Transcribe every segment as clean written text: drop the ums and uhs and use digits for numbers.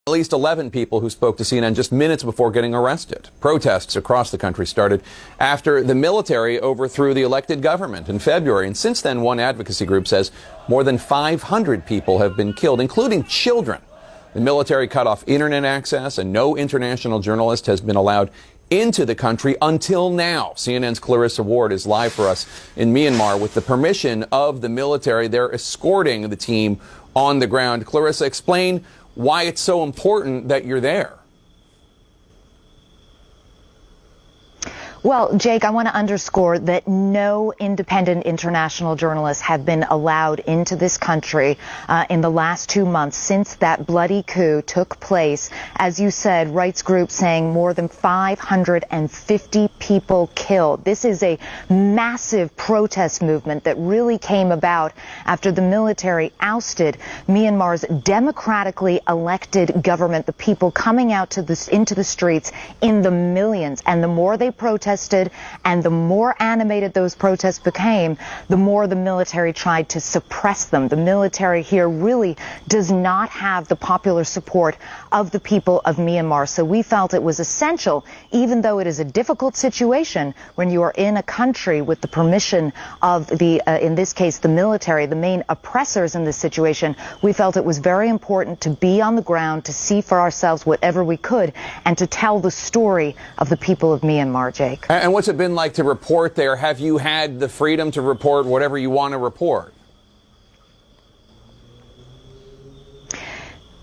At least 11 people who spoke to CNN just minutes before getting arrested. Protests across the country started after the military overthrew the elected government in February. And since then, one advocacy group says more than 500 people have been killed, including children. The military cut off internet access, and no international journalist has been allowed into the country until now. CNN's Clarissa Ward is live for us in Myanmar with the permission of the military. They're escorting the team on the ground. Clarissa, explain why it's so important that you're there. Well, Jake, I want to underscore that no independent international journalists have been allowed into this country in the last 2 months since that bloody coup took place. As you said, rights groups saying more than 550 people killed. This is a massive protest movement that really came about after the military ousted Myanmar's democratically elected government, the people coming out into the streets in the millions. And the more they protested, and the more animated those protests became, the more the military tried to suppress them. The military here really does not have the popular support of the people of Myanmar. So we felt it was essential, even though it is a difficult situation when you are in a country with the permission of the, in this case, the military, the main oppressors in this situation, we felt it was very important to be on the ground, to see for ourselves whatever we could, and to tell the story of the people of Myanmar, Jake. And what's it been like to report there? Have you had the freedom to report whatever you want to report?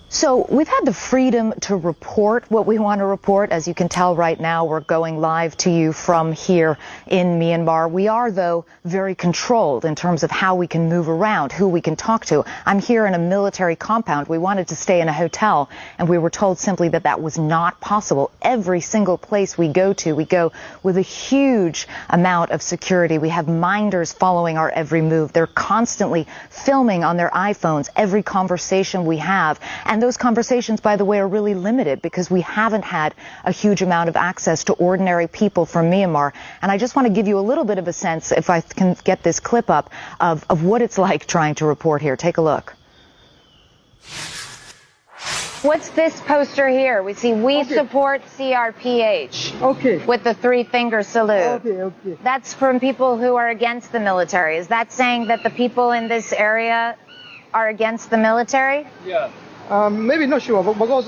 So we've had the freedom to report what we want to report. As you can tell right now, we're going live to you from here in Myanmar. We are, though, very controlled in terms of how we can move around, who we can talk to. I'm here in a military compound. We wanted to stay in a hotel, and we were told simply that that was not possible. Every single place we go to, we go with a huge amount of security. We have minders following our every move. They're constantly filming on their iPhones every conversation we have. And those conversations, by the way, are really limited because we haven't had a huge amount of access to ordinary people from Myanmar. And I just want to give you a little bit of a sense, if I can get this clip up, of what it's like trying to report here. Take a look. What's this poster here? We see "We support CRPH." Okay. With the three-finger salute. Okay. That's from people who are against the military. Is that saying that the people in this area are against the military? Yeah. Maybe not sure, because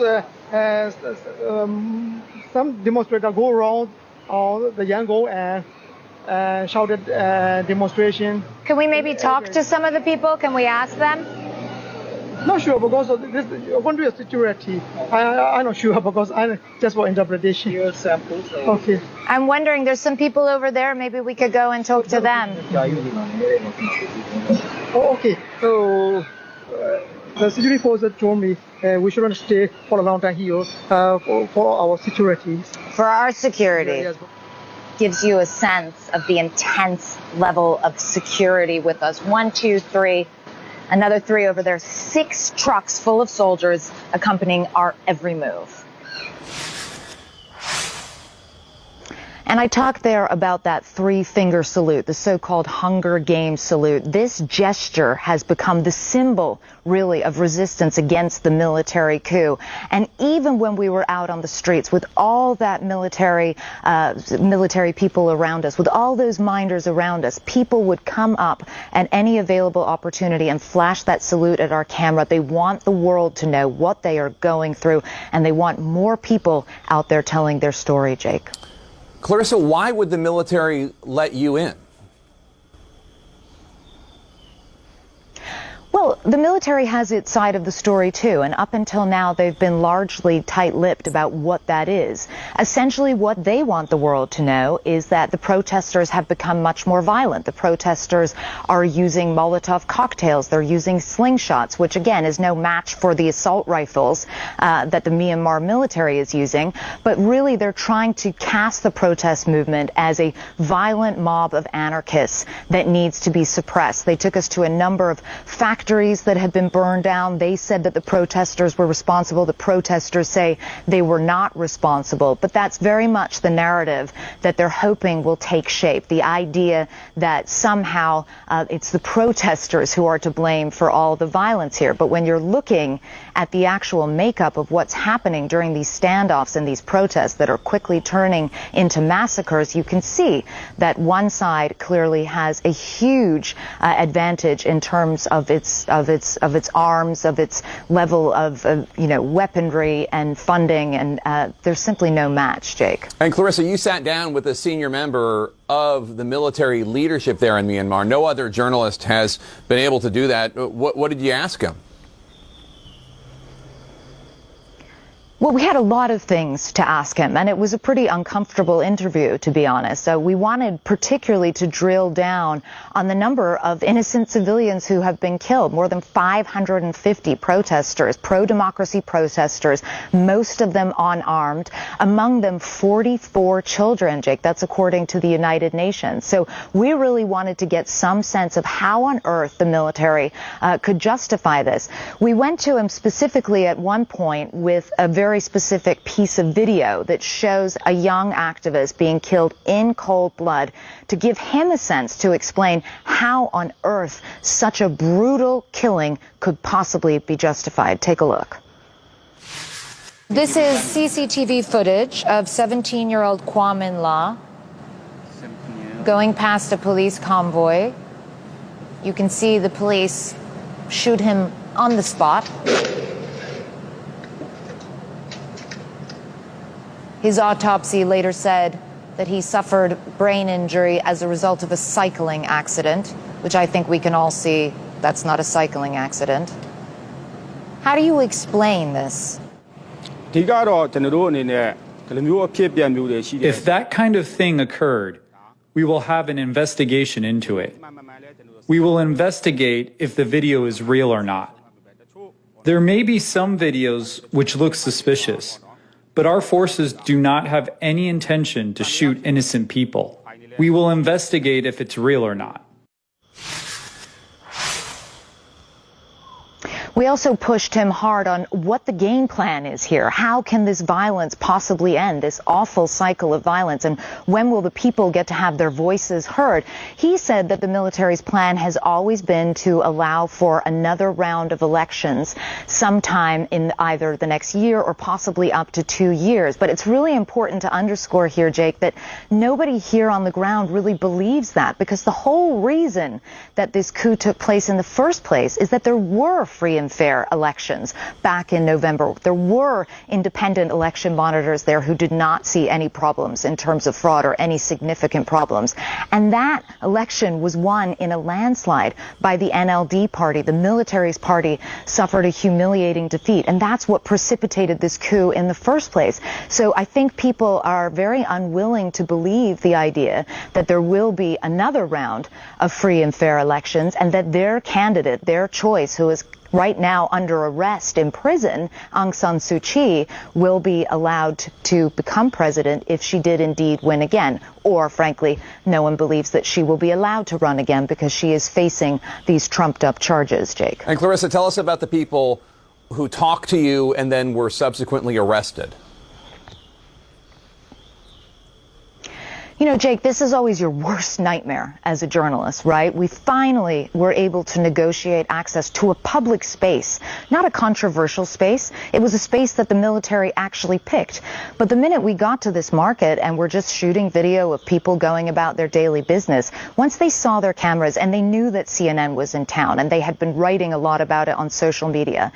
some demonstrators go around the Yangon and shouted demonstration. Can we maybe talk to some of the people? Can we ask them? Not sure, because this country is security. I'm not sure, because I just for interpretation. Your samples. Okay. I'm wondering, there's some people over there. Maybe we could go and talk to them. Oh, okay. So. The security forces told me we shouldn't stay for a long time here for our security. For our security. Yes. Gives you a sense of the intense level of security with us. 1, 2, 3, another 3 over there. 6 trucks full of soldiers accompanying our every move. And I talked there about that three-finger salute, the so-called Hunger Games salute. This gesture has become the symbol, really, of resistance against the military coup. And even when we were out on the streets with all that military people around us, with all those minders around us, people would come up at any available opportunity and flash that salute at our camera. They want the world to know what they are going through, and they want more people out there telling their story, Jake. Clarissa, why would the military let you in? Well, the military has its side of the story, too, and up until now, they've been largely tight-lipped about what that is. Essentially, what they want the world to know is that the protesters have become much more violent. The protesters are using Molotov cocktails. They're using slingshots, which, again, is no match for the assault rifles that the Myanmar military is using. But really, they're trying to cast the protest movement as a violent mob of anarchists that needs to be suppressed. They took us to a number of factories factories that had been burned down. They said that the protesters were responsible. The protesters say they were not responsible. But that's very much the narrative that they're hoping will take shape. The idea that somehow it's the protesters who are to blame for all the violence here. But when you're looking at the actual makeup of what's happening during these standoffs and these protests that are quickly turning into massacres, you can see that one side clearly has a huge advantage in terms of its arms, of its level of weaponry and funding, and there's simply no match, Jake. And Clarissa, you sat down with a senior member of the military leadership there in Myanmar. No other journalist has been able to do that. What did you ask him? Well, we had a lot of things to ask him, and it was a pretty uncomfortable interview, to be honest. So we wanted particularly to drill down on the number of innocent civilians who have been killed. More than 550 protesters, pro-democracy protesters, most of them unarmed, among them 44 children, Jake. That's according to the United Nations. So we really wanted to get some sense of how on earth the military could justify this. We went to him specifically at one point with a very specific piece of video that shows a young activist being killed in cold blood, to give him a sense to explain how on earth such a brutal killing could possibly be justified. Take a look. This is CCTV footage of 17-year-old Kwam Min La going past a police convoy. You can see the police shoot him on the spot. His autopsy later said that he suffered brain injury as a result of a cycling accident, which I think we can all see that's not a cycling accident. How do you explain this? If that kind of thing occurred, we will have an investigation into it. We will investigate if the video is real or not. There may be some videos which look suspicious, but our forces do not have any intention to shoot innocent people. We will investigate if it's real or not. We also pushed him hard on what the game plan is here. How can this violence possibly end, this awful cycle of violence, and when will the people get to have their voices heard? He said that the military's plan has always been to allow for another round of elections sometime in either the next year or possibly up to 2 years. But it's really important to underscore here, Jake, that nobody here on the ground really believes that, because the whole reason that this coup took place in the first place is that there were free and fair elections back in November. There were independent election monitors there who did not see any problems in terms of fraud or any significant problems. And that election was won in a landslide by the NLD party. The military's party suffered a humiliating defeat, and that's what precipitated this coup in the first place. So I think people are very unwilling to believe the idea that there will be another round of free and fair elections, and that their candidate, their choice, who is right now under arrest in prison, Aung San Suu Kyi, will be allowed to become president if she did indeed win again. Or, frankly, no one believes that she will be allowed to run again because she is facing these trumped-up charges, Jake. And Clarissa, tell us about the people who talked to you and then were subsequently arrested. You know, Jake, this is always your worst nightmare as a journalist, right? We finally were able to negotiate access to a public space, not a controversial space. It was a space that the military actually picked. But the minute we got to this market and were just shooting video of people going about their daily business, once they saw their cameras and they knew that CNN was in town and they had been writing a lot about it on social media,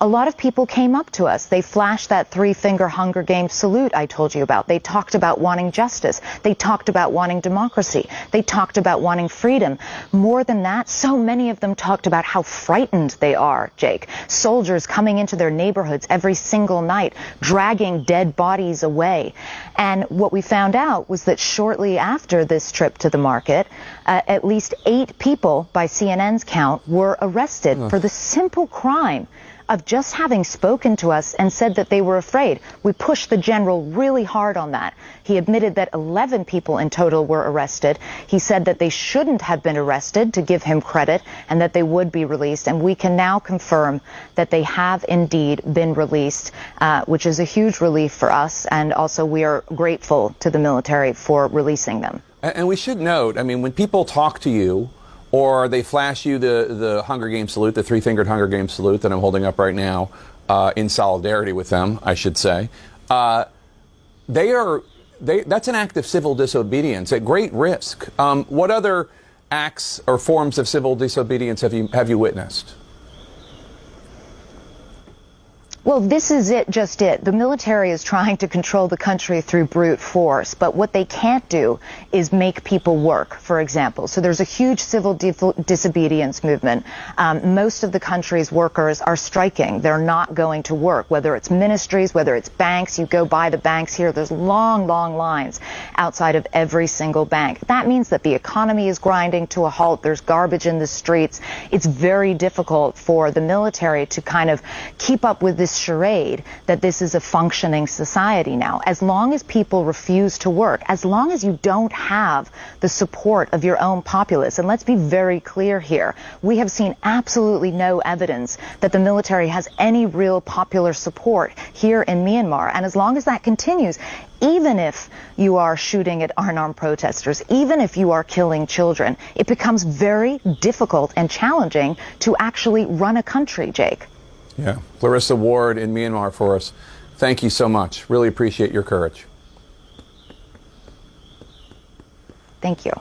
a lot of people came up to us. They flashed that three-finger Hunger Games salute I told you about. They talked about wanting justice. They talked about wanting democracy. They talked about wanting freedom. More than that, so many of them talked about how frightened they are, Jake. Soldiers coming into their neighborhoods every single night, dragging dead bodies away. And what we found out was that shortly after this trip to the market, at least 8 people, by CNN's count, were arrested for the simple crime of just having spoken to us and said that they were afraid. We pushed the general really hard on that. He admitted that 11 people in total were arrested. He said that they shouldn't have been arrested, to give him credit, and that they would be released. And we can now confirm that they have indeed been released, which is a huge relief for us. And also we are grateful to the military for releasing them. And we should note, I mean, when people talk to you or they flash you the Hunger Games salute, the three-fingered Hunger Games salute that I'm holding up right now, in solidarity with them, I should say, that's an act of civil disobedience at great risk. What other acts or forms of civil disobedience have you witnessed? Well, this is just it. The military is trying to control the country through brute force, but what they can't do is make people work, for example. So there's a huge civil disobedience movement. Most of the country's workers are striking. They're not going to work, whether it's ministries, whether it's banks. You go by the banks here, there's long, long lines outside of every single bank. That means that the economy is grinding to a halt. There's garbage in the streets. It's very difficult for the military to kind of keep up with this charade that this is a functioning society now. As long as people refuse to work, as long as you don't have the support of your own populace, and let's be very clear here, we have seen absolutely no evidence that the military has any real popular support here in Myanmar. And as long as that continues, even if you are shooting at unarmed protesters, even if you are killing children, it becomes very difficult and challenging to actually run a country, Jake. Yeah. Clarissa Ward in Myanmar for us. Thank you so much. Really appreciate your courage. Thank you.